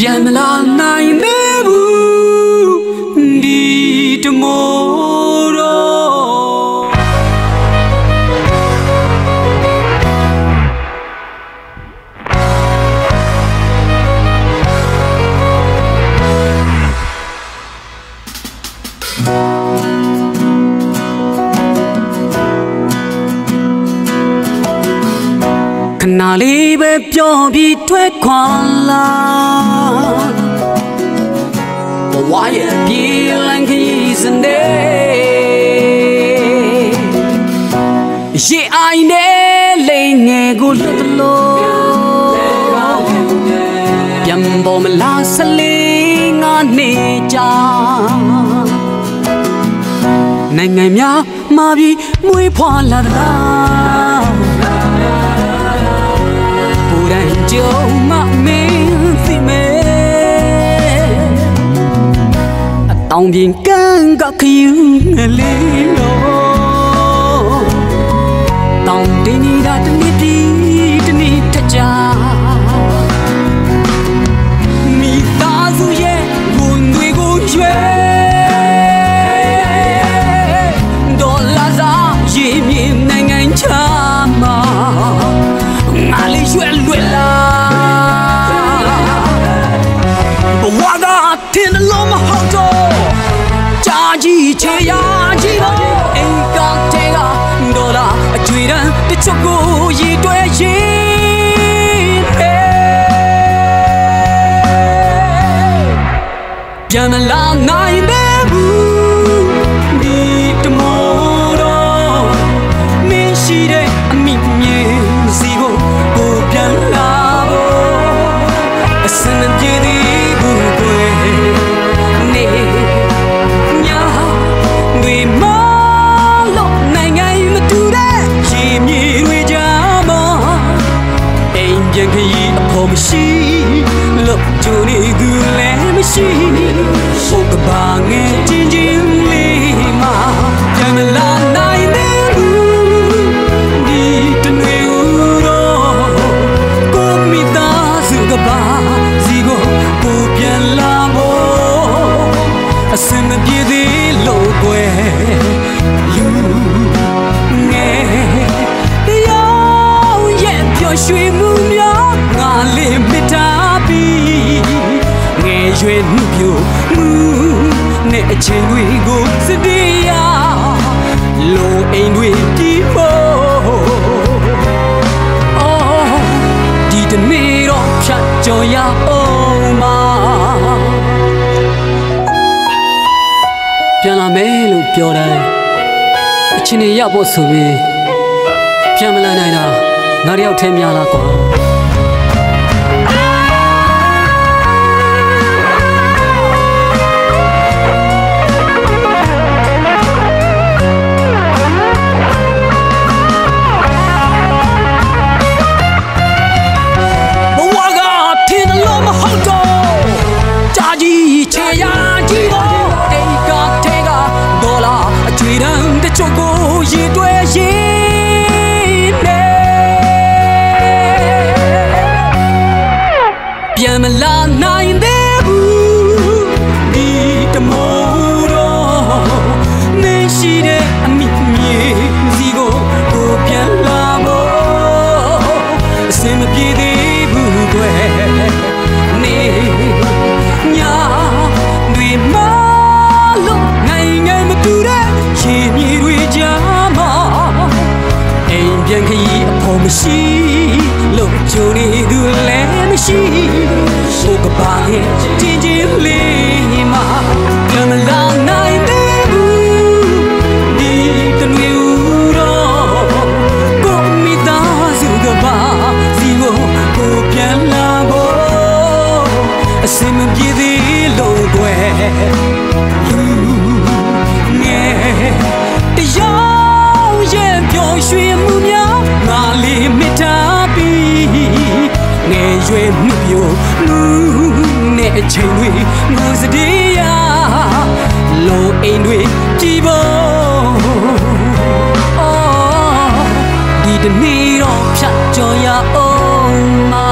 ပြန်မလာနိုင်သေးဘူးဒီတမိုးတော့ခဏလေးပဲပြောပြီးထွက်ခွာလာဘဝရဲ့ပြေးလန်းခရီးစနေရေအိုင်နဲ့လိမ်ငယ်ကိုလွတ်တလို့ပြန်ပေါ်မလားဆလေးငါနေကြနိုင်ငံများမှာပြီးမွေးဖွားလာတာကြုံမမင်းစီမဲအတောင်ပြင်းကန်ကခယူငလေးလို့တောင်တင်းနေတာတနည်းတနည်းထကြမိသားစုရဲ့ဝန်တွေကိုရွေဒေါ်လာစားရေမြေနိုင်ငံချမှာငါလေးရွယ်လွယ်လာဘဝကထင်လို့မဟုတ်တော့ကြာကြီးချေရကြီးတော့အိမ်ကတဲကဒေါ်လာအကျွေးတန်းတချို့ကိုရည်တွဲရည်ပြန်မလာနိုင်သေးဘူးဒီတမိုးတော့မင်းရှိတဲ့အမိမြေစီကိုပြန်လာဖို့အစမပြေသေးဘူးကွယ်နေညာတွေမလို့နိုင်ငံမတူတဲ့ရေမြေတွေကြမှာအိမ်ပြန်ခရီးအဖို့မရှိလို့ကြိုနေသူလည်းမရှိဘုကဘာငယ်ချင်းချင်းလေးမှာပြန်မလာနိုင်သေးဘူးဒီတနေ့အစမပြေသေးလို့ကွယ်လူငယ်တရားရဲ့ပျော်ရွှင်မှုများငါလေးမြတာပြီးငယ်ရွယ်နှုတ်ပြမှုနဲ့အချိန်တွေကိုစတရားလိုအိမ်တွေပြီးဖို့အော်ဒီတနေ့တော့ဖြတ်ကျော်ရအောင်မှာပြန်လာမယ်လို့ပြောတယ်အချင်းကြီးရောက်ဖို့ဆိုပြီးပြန်မလာနိုင်တာငါတယောက်ထဲများလားကွာဘဝကထင်လို့မဟုတ်တော့ကြာကြီးချေရကြီးတော့ကျွေးတန်းတချို့ကိုရည်တွဲရည်နဲ့ပြန်မလာနိုင်သေးဘူးဒီတမိုးတော့နေရှိတဲ့အမိမြေစီကိုပြန်လာဖို့အစင်မပြေသေးဘူးကွယ်နေညာတွေမလို့နိုင်ငံမတူတဲ့ရေမြေတွေကြမှာအိမ်ပြန်ခရီးအဖို့မရှိလို့ကြုံနေသူလည်းမရှိဘုကဘာရဲ့တင်းချင်းလေးမှာပြန်မလာနိုင်သေးဘူးဒီတနွေဦးတော့ကိုမိသားစုကပါစီကိုပြန်လာဖို့အစင်မပြေသေးလို့ကွယ်တရားရဲ့ပျော်ရွှင်မှုများငါလေးမြတာပြီးငယ်ရွယ်နှုတ်ပြမှုနဲ့အချိန်တွေငိုစတရားလိုအိမ်တွေကြည်ဖို့ဒီတနေ့တော့ဖြတ်ကျော်ရအောင်မှာ